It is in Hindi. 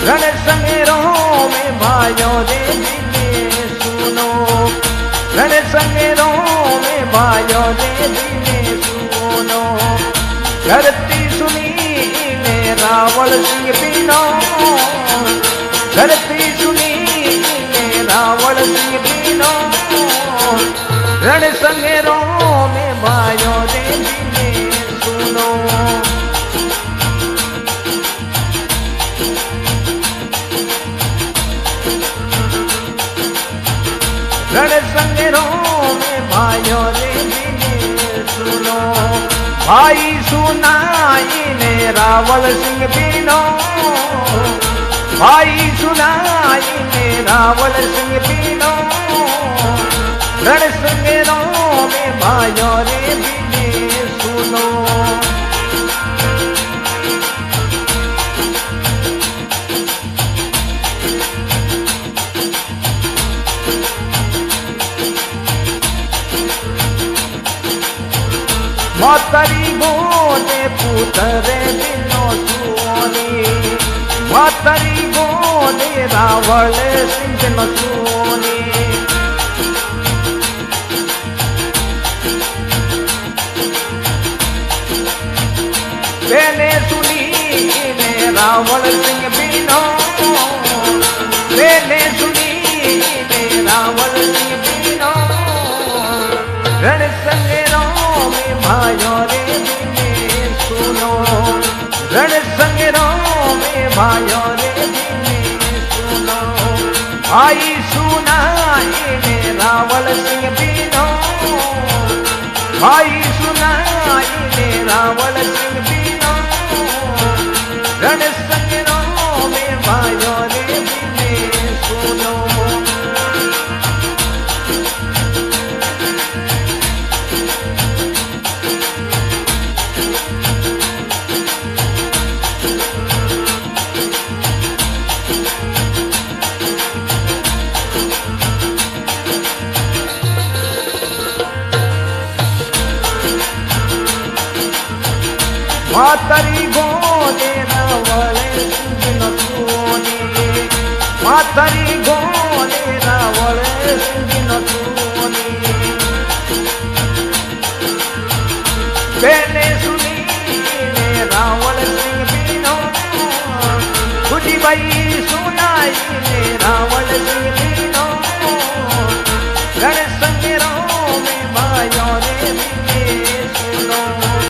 रण संगेरों में भाइयों रे दिने सुनो, रण संगेरों में भाइयों रे दिने सुनो। धरती सुनी ने रावण सिंह बिनो, धरती सुनी ने रावण सिंह बिनो। रण संगेरों में भाइयों रे दिने सुनो। रण संगेरों में भाइयों रे दिने सुनो। भाई सुनाई ने रावण सिंह बिनो, भाई सुनाई ने रावण सिंह बिनो। रण संगेरों में भाइयों रे दिने सुनो। मातरी बोले पुतरे बिनो सोनी, मातरी बोले रावण सिंह बिनो सोनी। मैंने सुनी ने रावण सिंह बिनो, मैंने सुनी ने रावण सिंह बिनो। रण संगेरों में भाइयों रे दिने सुनो, रण संगेरों में भाइयों रे दिने सुनो। भाई सुनाई ने रावण सिंह बिनो, भाई सुनाई ने रावण सिंह बिनो। रण संगेरों में भाइयों रे दिने सुनो। मातरी गोले रावण सिंह बिनो सोनी, मातरी गोले रावण सिंह बिनो सोनी। मैंने सुनी ने रावण सिंह बिनो, खुदी भाई